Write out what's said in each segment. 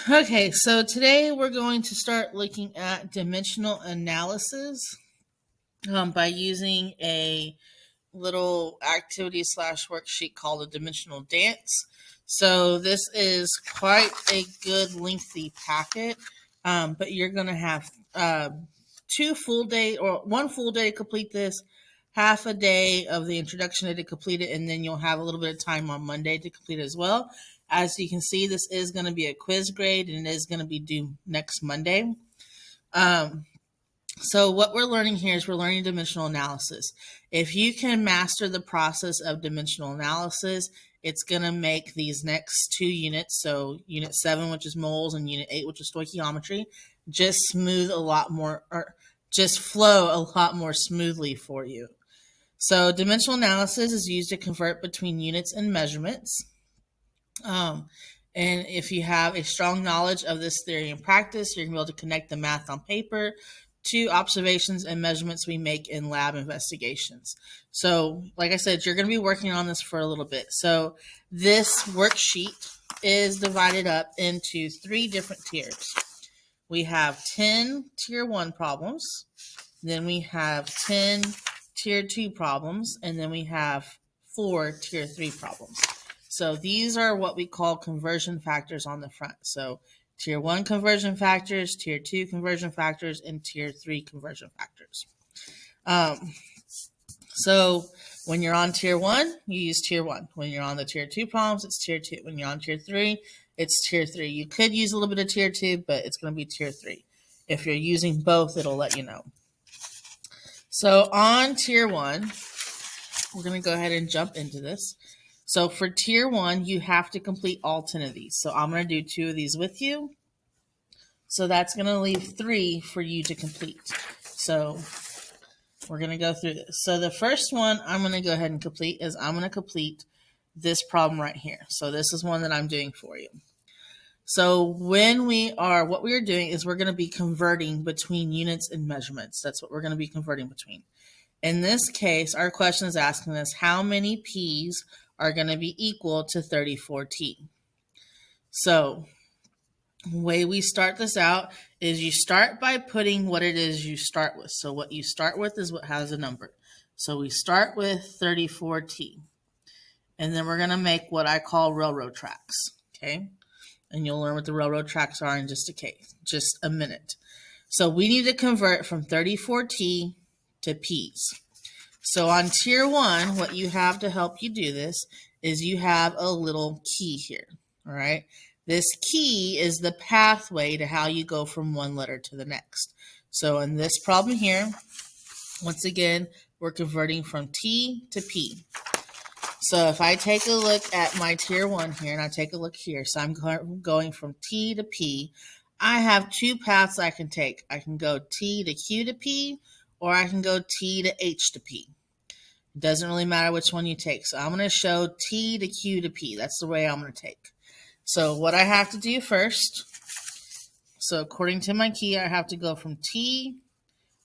Okay, so today we're going to start looking at dimensional analysis by using a little activity slash worksheet called a dimensional dance. So this is quite a good lengthy packet, but you're going to have 2 full day or 1 full day to complete this, half a day of the introduction day to complete it, and then you'll have a little bit of time on Monday to complete it as well. As you can see, this is going to be a quiz grade and it is going to be due next Monday. So what we're learning here is we're learning dimensional analysis. If you can master the process of dimensional analysis, it's going to make these next 2 units, so Unit 7, which is moles, and Unit 8, which is stoichiometry, just smooth a lot more, or just flow a lot more smoothly for you. So dimensional analysis is used to convert between units and measurements. And if you have a strong knowledge of this theory and practice, you're going to be able to connect the math on paper to observations and measurements we make in lab investigations. So, like I said, you're going to be working on this for a little bit. So, this worksheet is divided up into 3 different tiers. We have 10 tier 1 problems, then we have 10 tier 2 problems, and then we have 4 tier 3 problems. So these are what we call conversion factors on the front. So tier 1 conversion factors, tier 2 conversion factors, and tier 3 conversion factors. So when you're on tier 1, you use tier 1. When you're on the tier 2 problems, it's tier 2. When you're on tier 3, it's tier 3. You could use a little bit of tier 2, but it's going to be tier 3. If you're using both, it'll let you know. So on tier 1, we're going to go ahead and jump into this. So for tier 1, you have to complete all 10 of these. So I'm going to do 2 of these with you. So that's going to leave 3 for you to complete. So we're going to go through this. So the first one I'm going to go ahead and complete is I'm going to complete this problem right here. So this is one that I'm doing for you. So what we are doing is we're going to be converting between units and measurements. That's what we're going to be converting between. In this case, our question is asking us how many P's are going to be equal to 34T. So the way we start this out is you start by putting what it is you start with. So what you start with is what has a number. So we start with 34T. And then we're going to make what I call railroad tracks. Okay? And you'll learn what the railroad tracks are in just a minute. So we need to convert from 34T to P's. So on tier 1, what you have to help you do this is you have a little key here, all right? This key is the pathway to how you go from one letter to the next. So in this problem here, once again, we're converting from T to P. So if I take a look at my tier 1 here, and I take a look here, so I'm going from T to P, I have 2 paths I can take. I can go T to Q to P, or I can go T to H to P. It doesn't really matter which one you take. So I'm going to show T to Q to P. That's the way I'm going to take. So what I have to do first, so according to my key, I have to go from T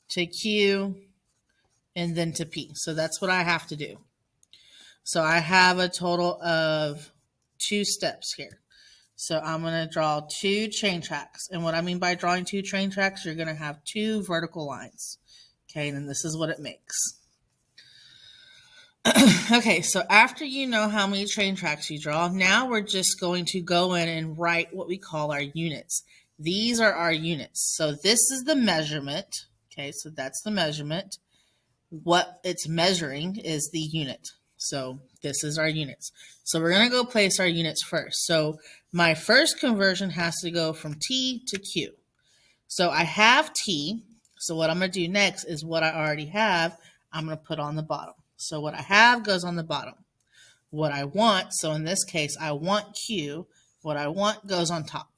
to Q and then to P. So that's what I have to do. So I have a total of 2 steps here. So I'm going to draw 2 train tracks. And what I mean by drawing 2 train tracks, you're going to have 2 vertical lines. Okay, and then this is what it makes. Okay, so after you know how many train tracks you draw, now we're just going to go in and write what we call our units. These are our units. So this is the measurement. Okay, so that's the measurement. What it's measuring is the unit. So this is our units. So we're going to go place our units first. So my first conversion has to go from T to Q. So I have T. So what I'm going to do next is what I already have, I'm going to put on the bottom. So what I have goes on the bottom. What I want, so in this case, I want Q. What I want goes on top.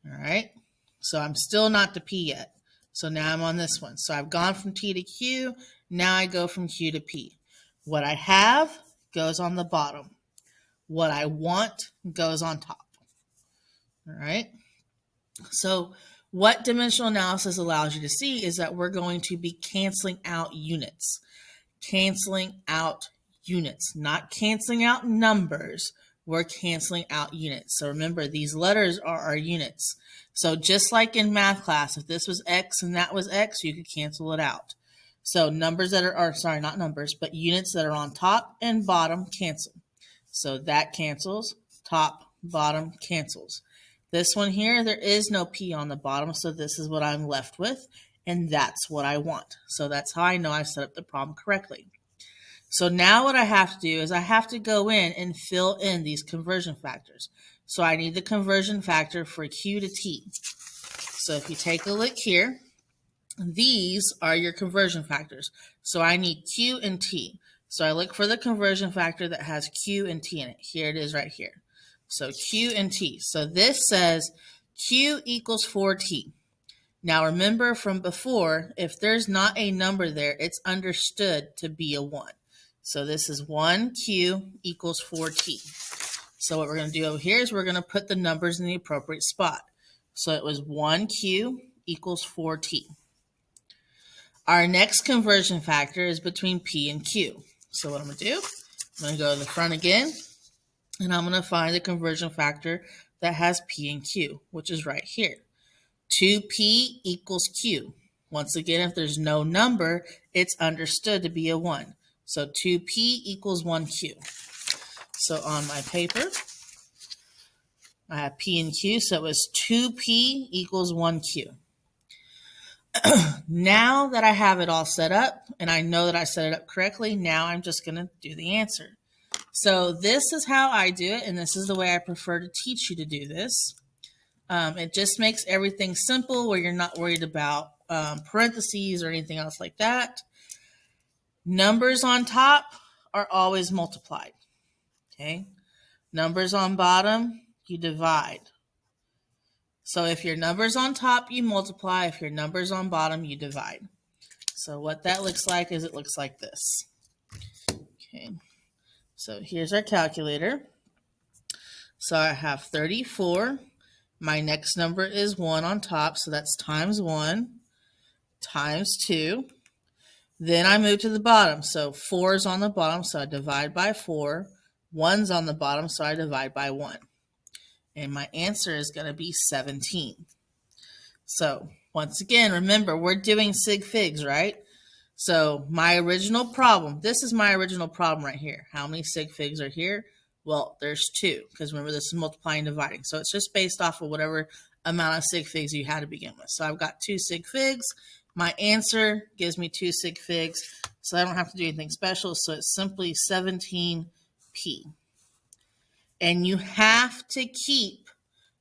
All right. So I'm still not to P yet. So now I'm on this one. So I've gone from T to Q. Now I go from Q to P. What I have goes on the bottom. What I want goes on top. All right. So what dimensional analysis allows you to see is that we're going to be canceling out units. Canceling out units, not canceling out numbers. we're canceling out units. So remember, these letters are our units. So just like in math class, if this was X and that was X, you could cancel it out. So numbers that are sorry, not numbers, but units that are on top and bottom cancel. So that cancels, top, bottom cancels. This one here, there is no P on the bottom, so this is what I'm left with, and that's what I want. So that's how I know I set up the problem correctly. So now what I have to do is I have to go in and fill in these conversion factors. So I need the conversion factor for Q to T. So if you take a look here, these are your conversion factors. So I need Q and T. So I look for the conversion factor that has Q and T in it. Here it is right here. So Q and T. So this says Q equals 4T. Now remember from before, if there's not a number there, it's understood to be a 1. So this is 1Q equals 4T. So what we're going to do over here is we're going to put the numbers in the appropriate spot. So it was 1Q equals 4T. Our next conversion factor is between P and Q. So what I'm going to do, I'm going to go to the front again, and I'm going to find the conversion factor that has P and Q, which is right here. 2P equals Q. Once again, if there's no number, it's understood to be a 1. So 2P equals 1Q. So on my paper, I have P and Q, so it was 2P equals 1Q. Now that I have it all set up, and I know that I set it up correctly, now I'm just going to do the answer. So this is how I do it, and this is the way I prefer to teach you to do this. It just makes everything simple where you're not worried about parentheses or anything else like that. Numbers on top are always multiplied. Okay. Numbers on bottom, you divide. So if your number's on top, you multiply. If your number's on bottom, you divide. So what that looks like is it looks like this. Okay. So here's our calculator. So I have 34. My next number is 1 on top, so that's times 1 times 2. Then I move to the bottom. So 4 is on the bottom, so I divide by 4. 1's on the bottom, so I divide by 1. And my answer is going to be 17. So once again, remember, we're doing sig figs, right? So my original problem, this is my original problem right here. How many sig figs are here? Well, there's 2, because remember, this is multiplying and dividing. So it's just based off of whatever amount of sig figs you had to begin with. So I've got 2 sig figs. My answer gives me 2 sig figs, so I don't have to do anything special. So it's simply 17p. And you have to keep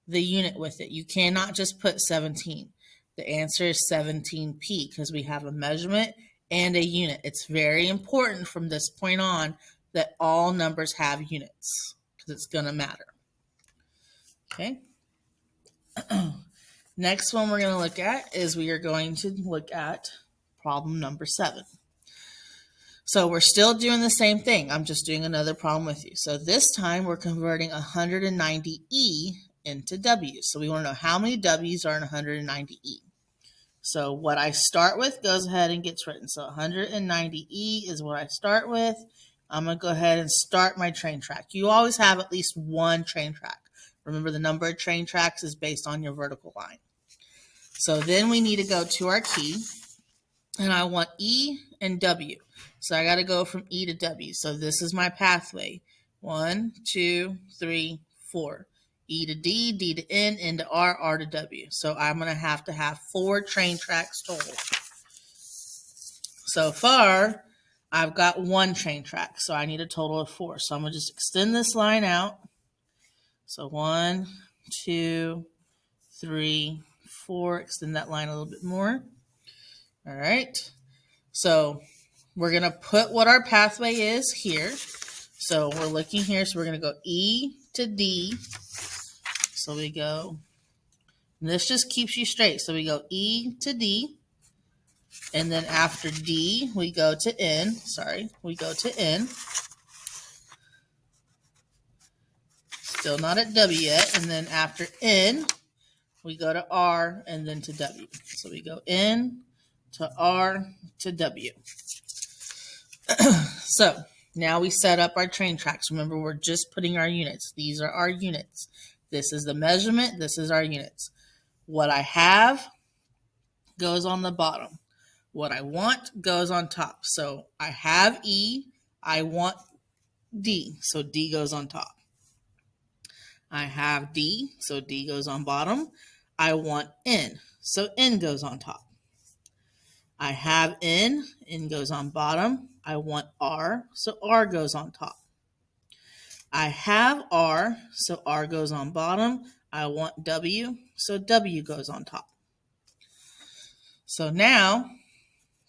the unit with it. You cannot just put 17. The answer is 17p because we have a measurement and a unit. It's very important from this point on that all numbers have units because it's going to matter. Okay. Next one we're going to look at is we are going to look at problem number 7. So we're still doing the same thing. I'm just doing another problem with you. So this time we're converting 190e into W. So we want to know how many W's are in 190e. So what I start with goes ahead and gets written. So 190e is what I start with. I'm going to go ahead and start my train track. You always have at least one train track. Remember, the number of train tracks is based on your vertical line. So then we need to go to our key, and I want E and W. So I got to go from E to W. So this is my pathway. 1, 2, 3, 4. E to D, D to N to R, R to W. So I'm going to have 4 train tracks total. So far, I've got 1 train track. So I need a total of 4. So I'm going to just extend this line out. So 1, 2, 3, 4. Extend that line a little bit more. All right. So we're going to put what our pathway is here. So we're looking here. So we're going to go E to D. So we go, and this just keeps you straight. So we go E to D. And then after D, we go to N. We go to N. Still not at W yet. And then after N, we go to R and then to W. So we go N to R to W. So Now we set up our train tracks. Remember, we're just putting our units. These are our units. This is the measurement. This is our units. What I have goes on the bottom. What I want goes on top. So I have E. I want D. So D goes on top. I have D. So D goes on bottom. I want N. So N goes on top. I have N. N goes on bottom. I want R. So R goes on top. I have R. So R goes on bottom. I want W. So W goes on top. So now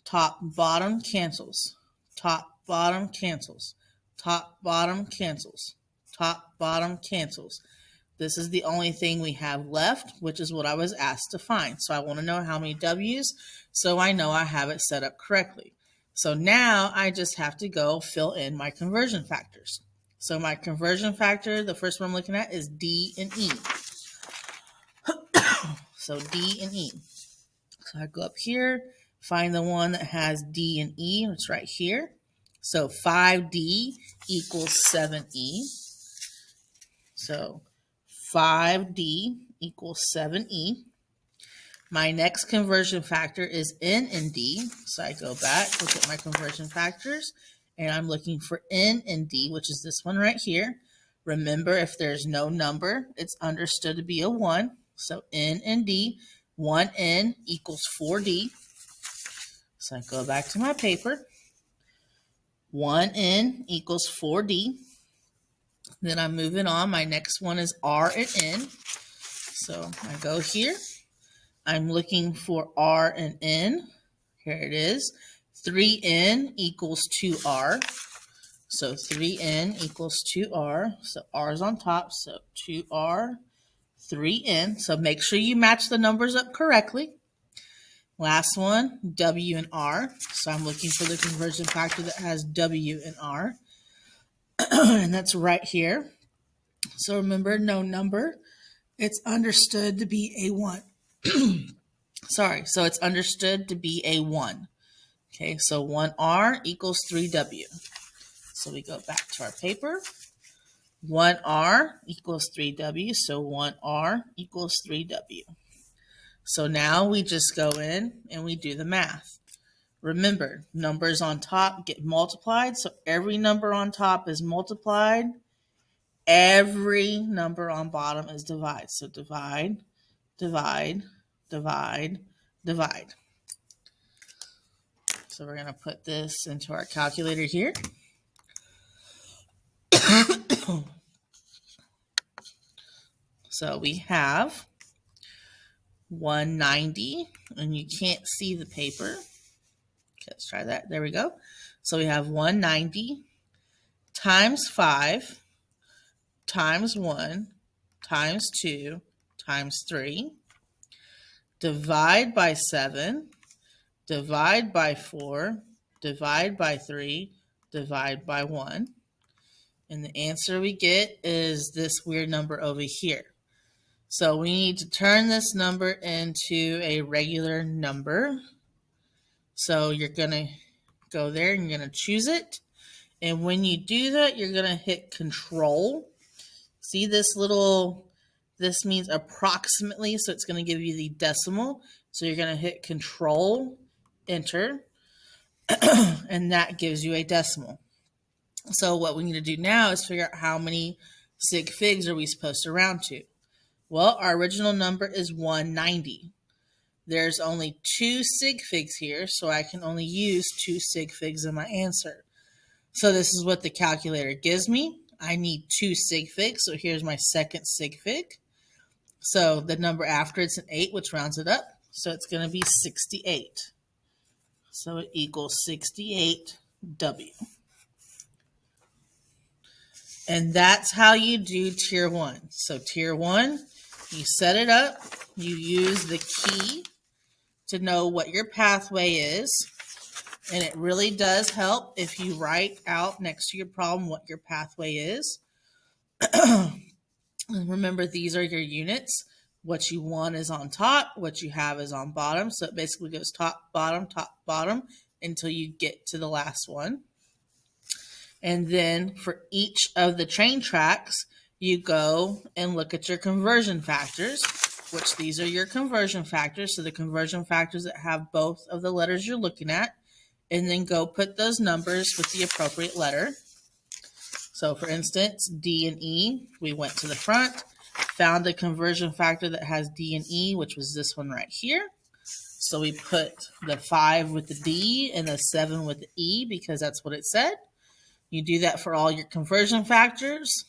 top, bottom cancels. Top, bottom cancels. Top, bottom cancels. Top, bottom cancels. This is the only thing we have left, which is what I was asked to find. So I want to know how many W's, so I know I have it set up correctly. So now I just have to go fill in my conversion factors. So my conversion factor, the first one I'm looking at is D and E. So D and E. So I go up here, find the one that has D and E. It's right here. So 5D equals 7E. So 5D equals 7E. My next conversion factor is N and D. So I go back, look at my conversion factors, and I'm looking for N and D, which is this one right here. Remember, if there's no number, it's understood to be a 1. So N and D, 1N equals 4D. So I go back to my paper. 1N equals 4D. Then I'm moving on. My next one is R and N. So I go here. I'm looking for R and N. Here it is. 3N equals 2R. So 3N equals 2R. So R is on top. So 2R, 3N. So make sure you match the numbers up correctly. Last one, W and R. So I'm looking for the conversion factor that has W and R. And that's right here. So remember, no number. It's understood to be a 1. Sorry, so it's understood to be a 1. Okay, so 1R equals 3W. So we go back to our paper. 1R equals 3W, so 1R equals 3W. So now we just go in and we do the math. Remember, numbers on top get multiplied, so every number on top is multiplied. Every number on bottom is divided. So divide, divide, divide, divide. So we're going to put this into our calculator here. So we have 190, and you can't see the paper. Okay, let's try that. There we go. So we have 190 times 5 times 1 times 2 times 3. Divide by 7. Divide by 4. Divide by 3. Divide by 1. And the answer we get is this weird number over here. So we need to turn this number into a regular number. So you're going to go there and you're going to choose it. And when you do that, you're going to hit Control. See this little, this means approximately, so it's going to give you the decimal. So you're going to hit Control, Enter, and that gives you a decimal. So what we need to do now is figure out how many sig figs are we supposed to round to. Well, our original number is 190. There's only 2 sig figs here, so I can only use 2 sig figs in my answer. So this is what the calculator gives me. I need 2 sig figs, so here's my second sig fig. So the number after it's an 8, which rounds it up. So it's going to be 68. So it equals 68W. And that's how you do Tier 1. So Tier 1, you set it up. You use the key to know what your pathway is. And it really does help if you write out next to your problem what your pathway is. Remember, these are your units. What you want is on top. What you have is on bottom. So it basically goes top, bottom, until you get to the last one. And then for each of the train tracks, you go and look at your conversion factors, which these are your conversion factors. So the conversion factors that have both of the letters you're looking at, and then go put those numbers with the appropriate letter. So for instance, D and E, we went to the front, found the conversion factor that has D and E, which was this one right here. So we put the 5 with the D and the 7 with the E because that's what it said. You do that for all your conversion factors.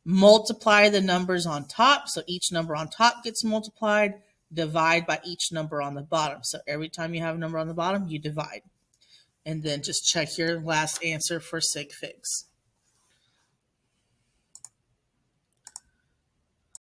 Multiply the numbers on top. So each number on top gets multiplied. Divide by each number on the bottom. So every time you have a number on the bottom, you divide. And then just check your last answer for sig figs.